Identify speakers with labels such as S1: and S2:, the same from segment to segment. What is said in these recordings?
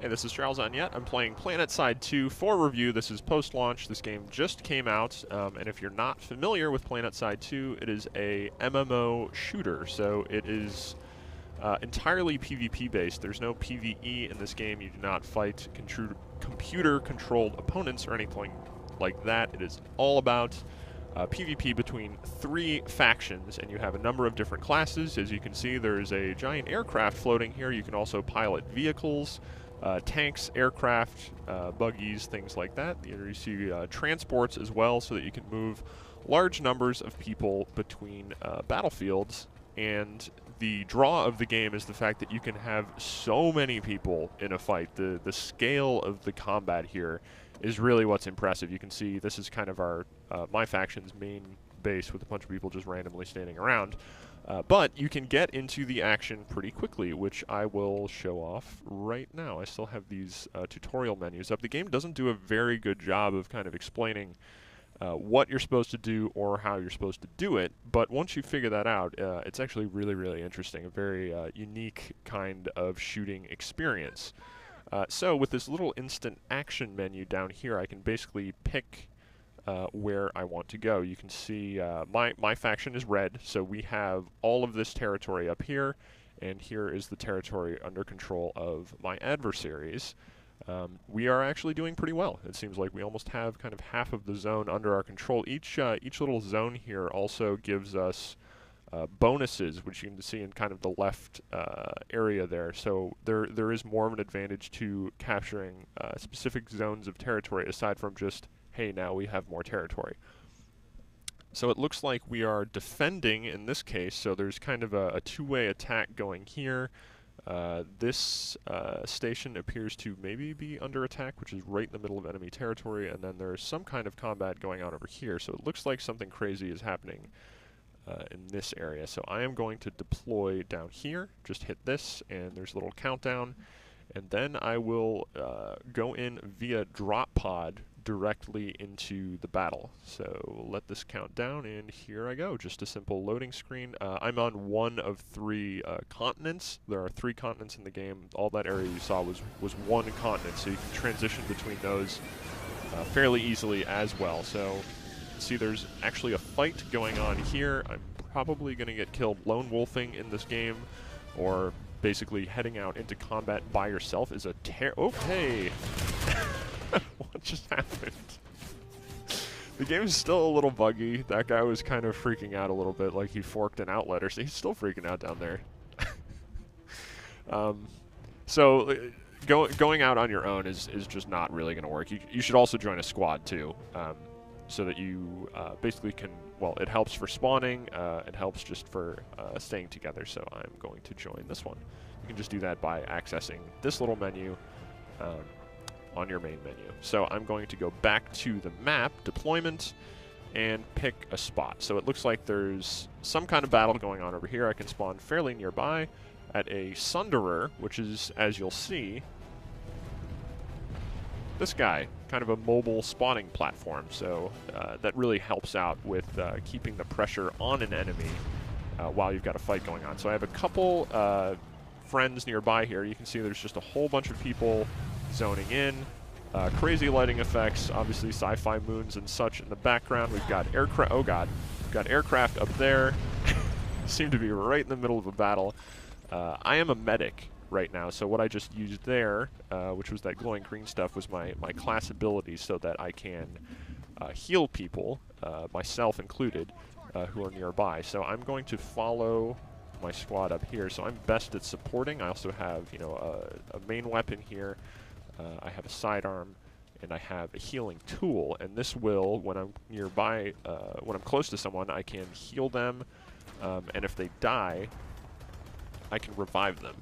S1: Hey, this is Charles on Yet. I'm playing PlanetSide 2 for review. This is post-launch. This game just came out, and if you're not familiar with PlanetSide 2, it is a MMO shooter. So it is entirely PvP-based. There's no PvE in this game. You do not fight computer-controlled opponents or anything like that. It is all about PvP between 3 factions, and you have a number of different classes. As you can see, there is a giant aircraft floating here. You can also pilot vehicles. Tanks, aircraft, buggies, things like that. You see transports as well, so that you can move large numbers of people between battlefields. And the draw of the game is the fact that you can have so many people in a fight. The scale of the combat here is really what's impressive. You can see this is kind of our my faction's main base with a bunch of people just randomly standing around. But you can get into the action pretty quickly, which I will show off right now. I still have these tutorial menus up. The game doesn't do a very good job of kind of explaining what you're supposed to do or how you're supposed to do it, but once you figure that out, it's actually really, really interesting, a very unique kind of shooting experience. So with this little instant action menu down here, I can basically pick where I want to go. You can see my faction is red, so we have all of this territory up here, and here is the territory under control of my adversaries. We are actually doing pretty well. It seems like we almost have kind of half of the zone under our control. Each little zone here also gives us bonuses, which you can see in kind of the left area there. So there is more of an advantage to capturing specific zones of territory aside from just, hey, now we have more territory. So it looks like we are defending in this case, so there's kind of a two-way attack going here. This station appears to maybe be under attack, which is right in the middle of enemy territory, and then there's some kind of combat going on over here, so it looks like something crazy is happening in this area. So I am going to deploy down here, just hit this, and there's a little countdown, and then I will go in via drop pod directly into the battle. So let this count down, and here I go. Just a simple loading screen. I'm on one of 3 continents. There are 3 continents in the game. All that area you saw was one continent, so you can transition between those fairly easily as well. So see, there's actually a fight going on here. I'm probably going to get killed lone wolfing in this game, or basically heading out into combat by yourself is a oh, hey! What just happened? The game is still a little buggy. That guy was kind of freaking out a little bit, like he forked an outlet, or so he's still freaking out down there. So going out on your own is just not really going to work. You should also join a squad too, so that you basically can, well, it helps for spawning, it helps just for staying together, so I'm going to join this one. You can just do that by accessing this little menu on your main menu. So I'm going to go back to the map, deployment, and pick a spot. So it looks like there's some kind of battle going on over here. I can spawn fairly nearby at a Sunderer, which is, as you'll see, this guy, kind of a mobile spawning platform. So that really helps out with keeping the pressure on an enemy while you've got a fight going on. So I have a couple friends nearby here. You can see there's just a whole bunch of people zoning in. Crazy lighting effects, obviously sci-fi moons and such in the background. We've got aircraft, oh god, we've got aircraft up there. Seem to be right in the middle of a battle. I am a medic right now, so what I just used there, which was that glowing green stuff, was my class ability, so that I can heal people, myself included, who are nearby. So I'm going to follow my squad up here. So I'm best at supporting. I also have, you know, a main weapon here. I have a sidearm, and I have a healing tool. And this will, when I'm nearby, when I'm close to someone, I can heal them. And if they die, I can revive them.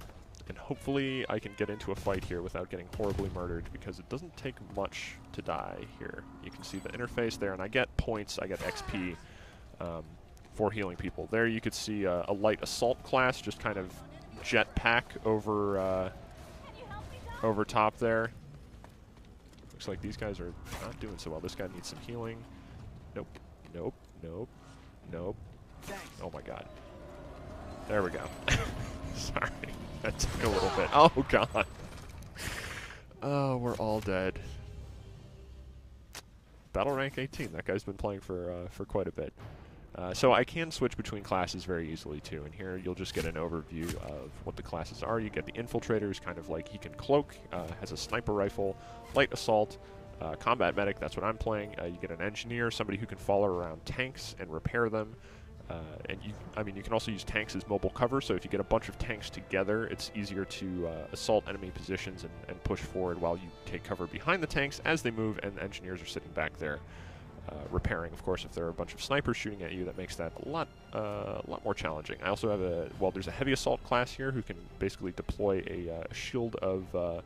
S1: And hopefully I can get into a fight here without getting horribly murdered, because it doesn't take much to die here. You can see the interface there, and I get points, I get XP for healing people. There you could see a light assault class just kind of jetpack over over top there. Looks like these guys are not doing so well. This guy needs some healing. Nope, nope, nope, nope. Oh my god. There we go. Sorry, that took a little bit. Oh god. Oh, we're all dead. Battle rank 18. That guy's been playing for quite a bit. So I can switch between classes very easily too, and here you'll just get an overview of what the classes are. You get the Infiltrator, is kind of like he can cloak, has a sniper rifle, light assault, combat medic, that's what I'm playing. You get an engineer, somebody who can follow around tanks and repair them. And you can also use tanks as mobile cover, so if you get a bunch of tanks together, it's easier to assault enemy positions and push forward while you take cover behind the tanks as they move, and the engineers are sitting back there repairing. Of course, if there are a bunch of snipers shooting at you, that makes that a lot more challenging. I also have there's a heavy assault class here who can basically deploy a shield of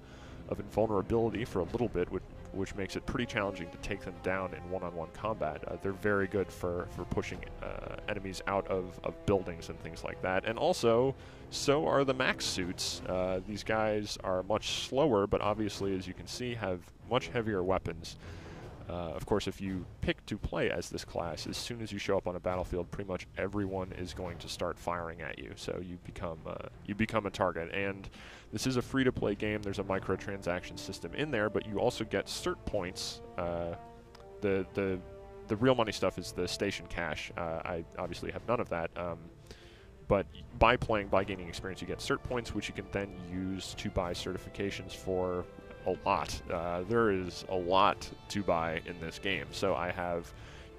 S1: invulnerability for a little bit, which makes it pretty challenging to take them down in one-on-one combat. They're very good for pushing enemies out of buildings and things like that. And also, so are the max suits. These guys are much slower, but obviously, as you can see, have much heavier weapons. Of course, if you pick to play as this class, as soon as you show up on a battlefield, pretty much everyone is going to start firing at you. So you become a target. And this is a free-to-play game. There's a microtransaction system in there, but you also get cert points. The real money stuff is the station cash. I obviously have none of that. But by gaining experience, you get cert points, which you can then use to buy certifications for a lot. There is a lot to buy in this game. So I have,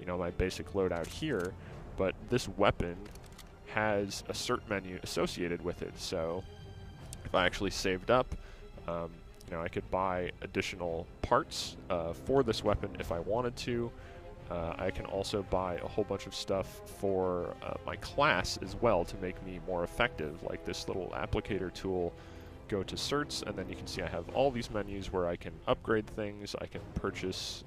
S1: my basic loadout here, but this weapon has a cert menu associated with it. So if I actually saved up, I could buy additional parts for this weapon if I wanted to. I can also buy a whole bunch of stuff for my class as well to make me more effective, like this little applicator tool. Go to certs, and then you can see I have all these menus where I can upgrade things. I can purchase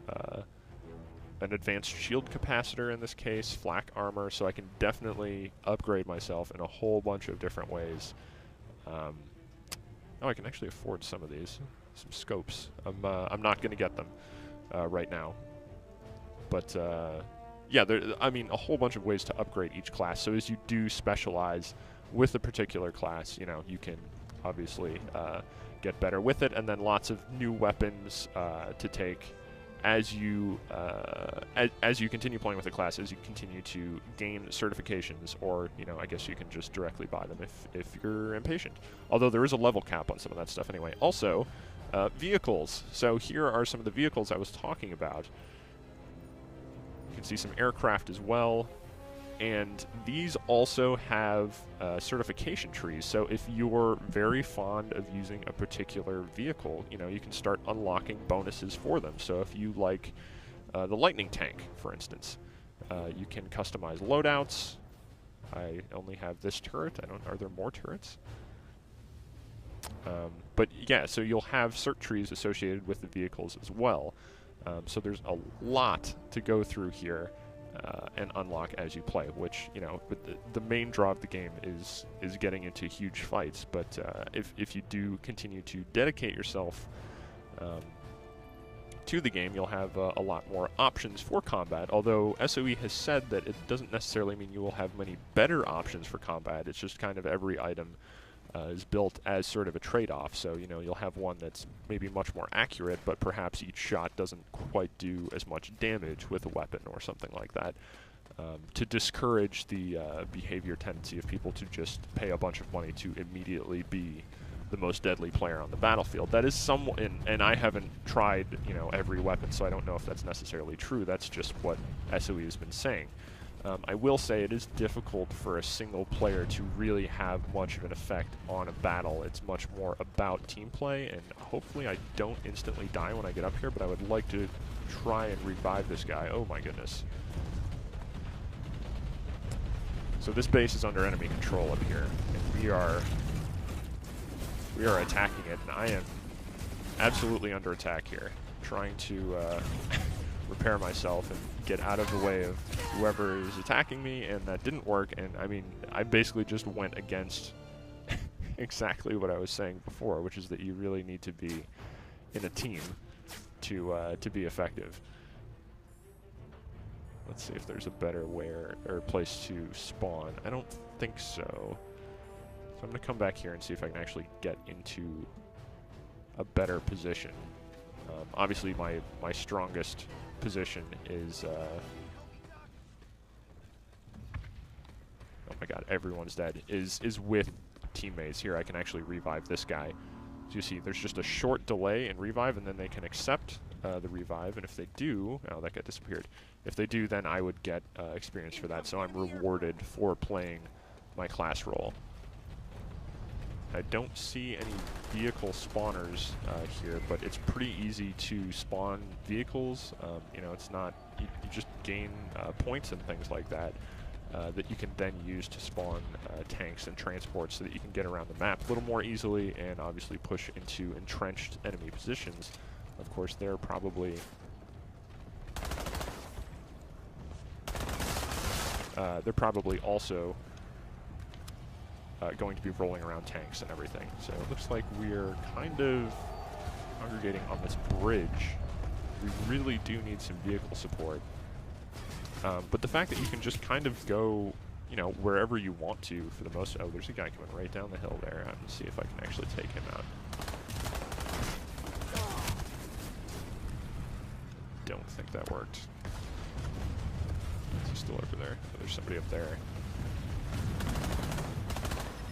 S1: an advanced shield capacitor in this case, flak armor, so I can definitely upgrade myself in a whole bunch of different ways. I can actually afford some of these, some scopes. I'm not going to get them right now, but yeah, a whole bunch of ways to upgrade each class. So as you do specialize with a particular class, you can obviously get better with it, and then lots of new weapons to take as you continue playing with the class, as you continue to gain certifications, or I guess you can just directly buy them if you're impatient. Although there is a level cap on some of that stuff anyway. Also, vehicles. So here are some of the vehicles I was talking about. You can see some aircraft as well. And these also have certification trees. So if you're very fond of using a particular vehicle, you can start unlocking bonuses for them. So if you like the lightning tank, for instance, you can customize loadouts. I only have this turret. Are there more turrets? But yeah, so you'll have cert trees associated with the vehicles as well. So there's a lot to go through here. And unlock as you play, which but the main draw of the game is getting into huge fights. But if you do continue to dedicate yourself to the game, you'll have a lot more options for combat. Although SOE has said that it doesn't necessarily mean you will have many better options for combat. It's just kind of every item is built as sort of a trade-off. So you'll have one that's maybe much more accurate, but perhaps each shot doesn't quite do as much damage with a weapon or something like that, to discourage the behavior tendency of people to just pay a bunch of money to immediately be the most deadly player on the battlefield. That is and I haven't tried every weapon, so I don't know if that's necessarily true. That's just what SOE has been saying. I will say it is difficult for a single player to really have much of an effect on a battle. It's much more about team play, and hopefully I don't instantly die when I get up here, but I would like to try and revive this guy. Oh my goodness. So this base is under enemy control up here, and we are attacking it, and I am absolutely under attack here, trying to repair myself and get out of the way of whoever is attacking me, and that didn't work. And I basically just went against exactly what I was saying before, which is that you really need to be in a team to be effective. Let's see if there's a better place to spawn. I don't think so. So I'm gonna come back here and see if I can actually get into a better position. Obviously, my strongest position is... oh my god, everyone's dead. Is with teammates. Here, I can actually revive this guy. So you see, there's just a short delay in revive, and then they can accept the revive, and if they do... Oh, that guy disappeared. If they do, then I would get experience for that, so I'm rewarded for playing my class role. I don't see any vehicle spawners here, but it's pretty easy to spawn vehicles. You know, it's not... You just gain points and things like that that you can then use to spawn tanks and transports so that you can get around the map a little more easily and obviously push into entrenched enemy positions. Of course, they're probably... also going to be rolling around tanks and everything. So it looks like we're kind of congregating on this bridge. We really do need some vehicle support. But the fact that you can just kind of go, you know, wherever you want to for the most... Oh, there's a guy coming right down the hill there. I'm going to see if I can actually take him out. Don't think that worked. Is he still over there? Oh, there's somebody up there.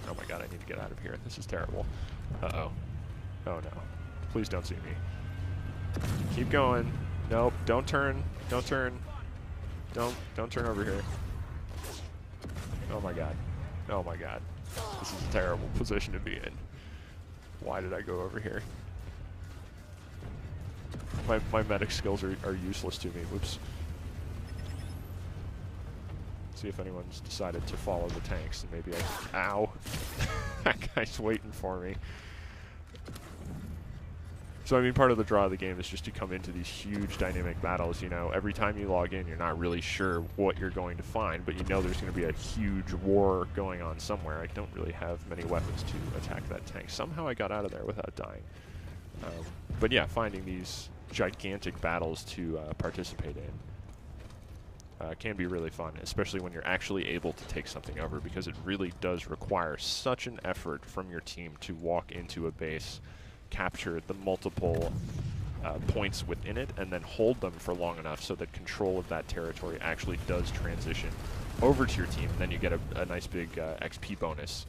S1: Oh my god, I need to get out of here. This is terrible. Uh-oh. Oh no. Please don't see me. Keep going. Nope, don't turn. Don't turn. Don't turn over here. Oh my god. Oh my god. This is a terrible position to be in. Why did I go over here? My medic skills are useless to me. Whoops. See if anyone's decided to follow the tanks, and maybe I... Ow! That guy's waiting for me. So, I mean, part of the draw of the game is just to come into these huge dynamic battles, you know. Every time you log in, you're not really sure what you're going to find, but you know there's going to be a huge war going on somewhere. I don't really have many weapons to attack that tank. Somehow I got out of there without dying. But yeah, finding these gigantic battles to participate in can be really fun, especially when you're actually able to take something over, because it really does require such an effort from your team to walk into a base, capture the multiple points within it, and then hold them for long enough so that control of that territory actually does transition over to your team, and then you get a nice big XP bonus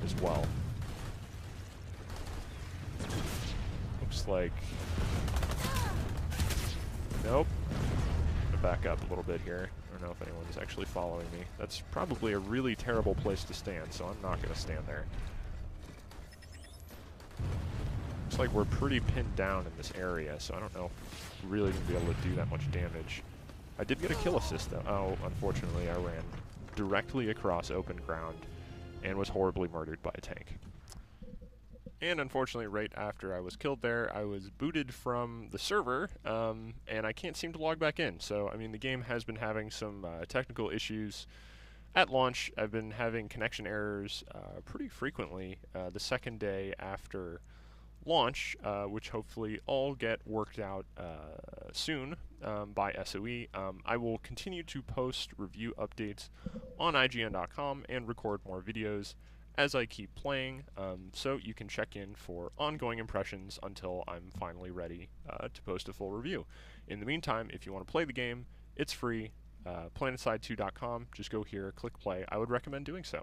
S1: as well. Looks like... Nope. Back up a little bit here. I don't know if anyone's actually following me. That's probably a really terrible place to stand, so I'm not going to stand there. Looks like we're pretty pinned down in this area, so I don't know if we're really going to be able to do that much damage. I did get a kill assist, though. Oh, unfortunately, I ran directly across open ground and was horribly murdered by a tank. And unfortunately, right after I was killed there, I was booted from the server, and I can't seem to log back in. So, I mean, the game has been having some technical issues at launch. I've been having connection errors pretty frequently the second day after launch, which hopefully all get worked out soon by SOE. I will continue to post review updates on IGN.com and record more videos as I keep playing, so you can check in for ongoing impressions until I'm finally ready to post a full review. In the meantime, if you want to play the game, it's free. PlanetSide2.com. Just go here, click play. I would recommend doing so.